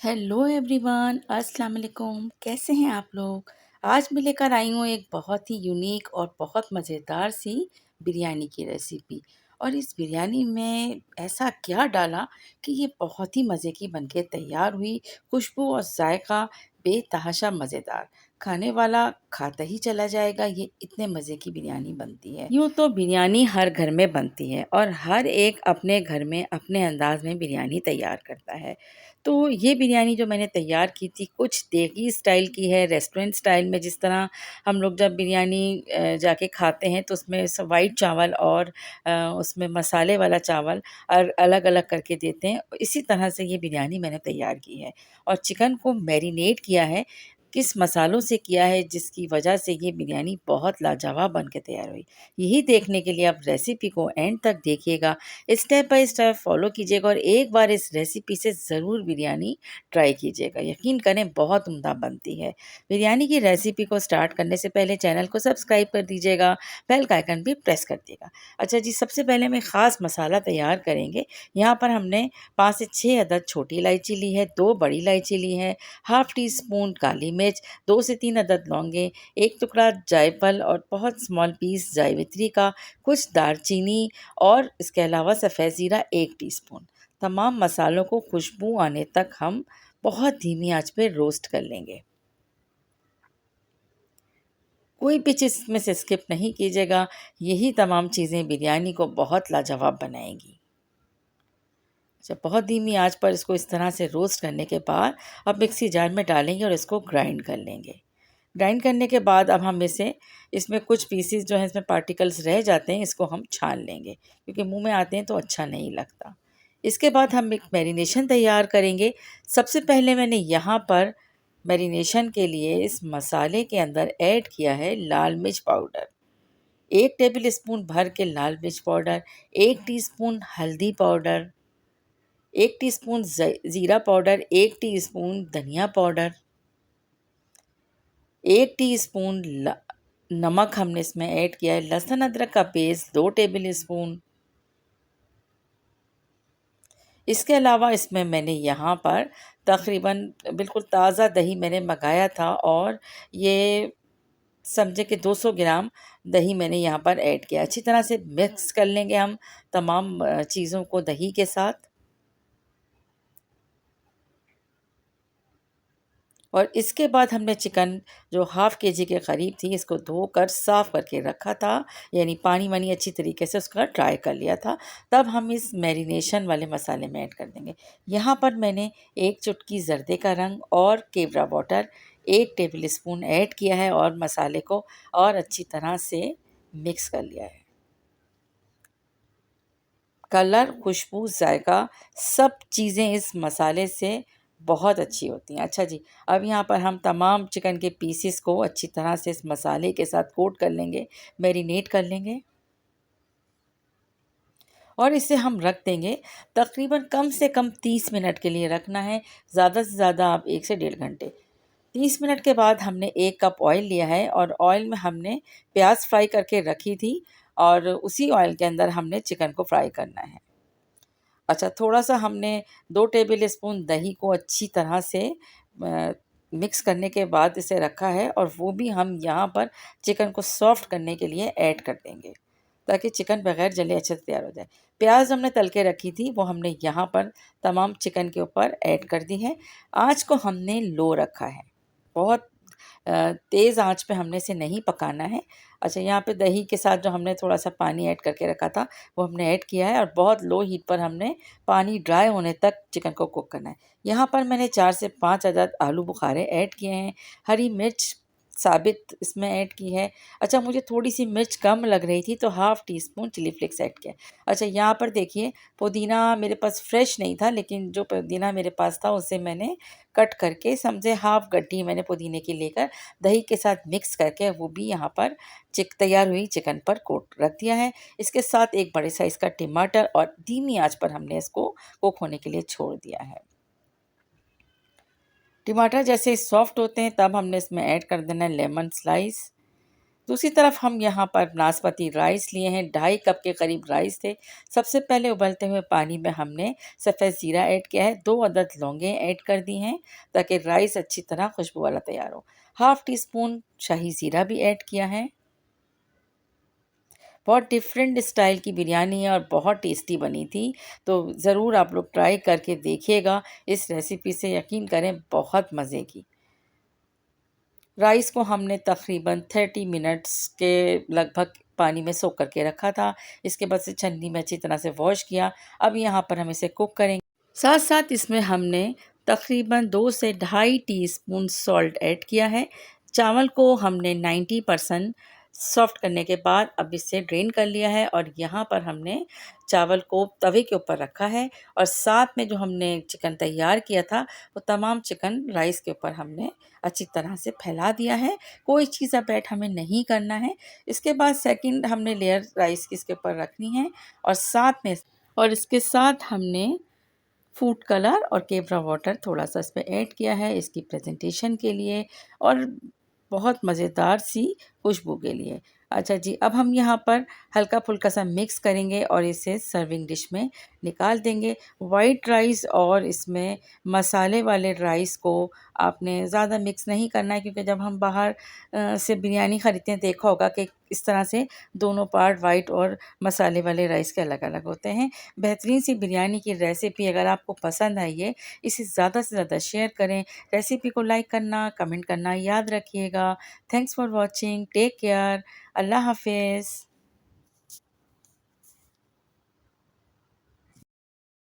Hello everyone, अस्सलाम वालेकुम। कैसे हैं आप लोग? आज मैं लेकर आई हूँ एक बहुत ही यूनिक और बहुत मज़ेदार सी बिरयानी की रेसिपी। और इस बिरयानी में ऐसा क्या डाला कि ये बहुत ही मज़े की बनके तैयार हुई। खुशबू और जायका बेतहाशा मज़ेदार, खाने वाला खाता ही चला जाएगा। ये इतने मज़े की बिरयानी बनती है। यूँ तो बिरयानी हर घर में बनती है और हर एक अपने घर में अपने अंदाज में बिरयानी तैयार करता है। तो ये बिरयानी जो मैंने तैयार की थी कुछ देगी स्टाइल की है, रेस्टोरेंट स्टाइल में। जिस तरह हम लोग जब बिरयानी जाके खाते हैं तो उसमें वाइट चावल और उसमें मसाले वाला चावल और अलग-अलग करके देते हैं, इसी तरह से ये बिरयानी मैंने तैयार की है। और चिकन को मैरिनेट किया है, किस मसालों से किया है जिसकी वजह से ये बिरयानी बहुत लाजवाब बन के तैयार हुई। यही देखने के लिए आप रेसिपी को एंड तक देखिएगा, स्टेप बाय स्टेप फॉलो कीजिएगा और एक बार इस रेसिपी से ज़रूर बिरयानी ट्राई कीजिएगा। यकीन करें बहुत उम्दा बनती है। बिरयानी की रेसिपी को स्टार्ट करने से पहले चैनल को सब्सक्राइब कर दीजिएगा, बेल का आइकन भी प्रेस कर दिएगा। अच्छा जी, सबसे पहले मैं ख़ास मसाला तैयार करेंगे। यहाँ पर हमने 5 से 6 अदद छोटी इलायची ली है, 2 बड़ी इलायची ली है, हाफ़ टी स्पून काली मिर्च, 2 से 3 अदद लौंगे, 1 टुकड़ा जायफल और बहुत स्मॉल पीस जावित्री का, कुछ दालचीनी और इसके अलावा सफ़ेद ज़ीरा 1 टीस्पून। तमाम मसालों को खुशबू आने तक हम बहुत धीमी आंच पे रोस्ट कर लेंगे। कोई भी चीज़ इसमें से स्किप नहीं कीजिएगा। यही तमाम चीज़ें बिरयानी को बहुत लाजवाब बनाएंगी। अच्छा, बहुत धीमी आंच पर इसको इस तरह से रोस्ट करने के बाद अब मिक्सी जार में डालेंगे और इसको ग्राइंड कर लेंगे। ग्राइंड करने के बाद अब हम इसे इसमें कुछ पीसेस जो हैं इसमें पार्टिकल्स रह जाते हैं, इसको हम छान लेंगे क्योंकि मुंह में आते हैं तो अच्छा नहीं लगता। इसके बाद हम एक मैरिनेशन तैयार करेंगे। सबसे पहले मैंने यहाँ पर मैरिनेशन के लिए इस मसाले के अंदर ऐड किया है लाल मिर्च पाउडर, 1 टेबल स्पून भर के लाल मिर्च पाउडर, 1 टीस्पून हल्दी पाउडर, 1 टीस्पून ज़ीरा पाउडर, 1 टीस्पून धनिया पाउडर, 1 टीस्पून नमक हमने इसमें ऐड किया है, लहसुन अदरक का पेस्ट 2 टेबल स्पून। इसके अलावा इसमें मैंने यहाँ पर तकरीबन बिल्कुल ताज़ा दही मैंने मंगाया था और ये समझे कि 200 ग्राम दही मैंने यहाँ पर ऐड किया। अच्छी तरह से मिक्स कर लेंगे हम तमाम चीज़ों को दही के साथ। और इसके बाद हमने चिकन जो हाफ़ केजी के करीब थी इसको धोकर साफ़ करके रखा था, यानी पानी-वानी अच्छी तरीके से उसका ड्राई कर लिया था। तब हम इस मैरिनेशन वाले मसाले में ऐड कर देंगे। यहाँ पर मैंने 1 चुटकी ज़र्दे का रंग और केवड़ा वाटर 1 टेबल स्पून ऐड किया है और मसाले को और अच्छी तरह से मिक्स कर लिया है। कलर, खुशबू, जायका सब चीज़ें इस मसाले से बहुत अच्छी होती हैं। अच्छा जी, अब यहाँ पर हम तमाम चिकन के पीसेस को अच्छी तरह से इस मसाले के साथ कोट कर लेंगे, मैरिनेट कर लेंगे और इसे हम रख देंगे। तकरीबन कम से कम 30 मिनट के लिए रखना है, ज़्यादा से ज़्यादा आप 1 से डेढ़ घंटे। 30 मिनट के बाद हमने 1 कप ऑयल लिया है और ऑयल में हमने प्याज फ्राई करके रखी थी और उसी ऑयल के अंदर हमने चिकन को फ्राई करना है। अच्छा, थोड़ा-सा हमने 2 टेबल स्पून दही को अच्छी तरह से मिक्स करने के बाद इसे रखा है और वो भी हम यहाँ पर चिकन को सॉफ्ट करने के लिए ऐड कर देंगे, ताकि चिकन बगैर जले अच्छे से तैयार हो जाए। प्याज हमने तल के रखी थी, वो हमने यहाँ पर तमाम चिकन के ऊपर ऐड कर दी है। आँच को हमने लो रखा है, बहुत तेज़ आँच पे हमने इसे नहीं पकाना है। अच्छा, यहाँ पे दही के साथ जो हमने थोड़ा-सा पानी ऐड करके रखा था, वो हमने ऐड किया है और बहुत लो हीट पर हमने पानी ड्राई होने तक चिकन को कुक करना है। यहाँ पर मैंने 4 से 5 अदद आलू बुखारे ऐड किए हैं, हरी मिर्च साबित इसमें ऐड की है। अच्छा, मुझे थोड़ी-सी मिर्च कम लग रही थी तो half teaspoon chilli flakes add किया। अच्छा, यहाँ पर देखिए पुदीना मेरे पास फ्रेश नहीं था, लेकिन जो पुदीना मेरे पास था उसे मैंने कट करके समझे हाफ़ गड्डी मैंने पुदीने की लेकर दही के साथ मिक्स करके वो भी यहाँ पर तैयार हुई चिकन पर कोट रख दिया है। इसके साथ एक बड़े साइज़ का टमाटर और धीमी आंच पर हमने इसको कुक होने के लिए छोड़ दिया है। टमाटर जैसे सॉफ्ट होते हैं तब हमने इसमें ऐड कर देना है लेमन स्लाइस। दूसरी तरफ हम यहाँ पर नाशपाती राइस लिए हैं, 2.5 कप के करीब राइस थे। सबसे पहले उबलते हुए पानी में हमने सफ़ेद ज़ीरा ऐड किया है, 2 अदद लौंगे ऐड कर दी हैं ताकि राइस अच्छी तरह खुशबू वाला तैयार हो। हाफ़ टी स्पून शाही ज़ीरा भी ऐड किया है। बहुत डिफरेंट स्टाइल की बिरयानी है और बहुत टेस्टी बनी थी, तो ज़रूर आप लोग ट्राई करके देखिएगा। इस रेसिपी से यकीन करें बहुत मज़े की। राइस को हमने तकरीबन 30 मिनट्स के लगभग पानी में सोख करके रखा था। इसके बाद से छन्नी में अच्छी तरह से वॉश किया। अब यहाँ पर हम इसे कुक करेंगे। साथ-साथ इसमें हमने तकरीबन 2 से ढाई टीस्पून सॉल्ट ऐड किया है। चावल को हमने 90% सॉफ्ट करने के बाद अब इसे ड्रेन कर लिया है और यहाँ पर हमने चावल को तवे के ऊपर रखा है और साथ में जो हमने चिकन तैयार किया था, वो तमाम चिकन राइस के ऊपर हमने अच्छी तरह से फैला दिया है। कोई चीज़ अब ऐड हमें नहीं करना है। इसके बाद सेकंड हमने लेयर राइस की इसके ऊपर रखनी है और इसके साथ हमने फूड कलर और केवड़ा वाटर थोड़ा-सा इसमें ऐड किया है इसकी प्रेज़ेंटेशन के लिए और बहुत मज़ेदार सी खुशबू के लिए। अच्छा जी, अब हम यहाँ पर हल्का-फुल्का सा मिक्स करेंगे और इसे सर्विंग डिश में निकाल देंगे। व्हाइट राइस और इसमें मसाले वाले राइस को आपने ज़्यादा मिक्स नहीं करना है, क्योंकि जब हम बाहर से बिरयानी खरीदते हैं, देखा होगा कि इस तरह से दोनों पार्ट व्हाइट और मसाले वाले राइस के अलग-अलग होते हैं। बेहतरीन सी बिरयानी की रेसिपी अगर आपको पसंद आई है, इसे ज़्यादा से ज़्यादा शेयर करें। रेसिपी को लाइक करना, कमेंट करना याद रखिएगा। Thanks for watching, take care, अल्लाह हाफ़िज़।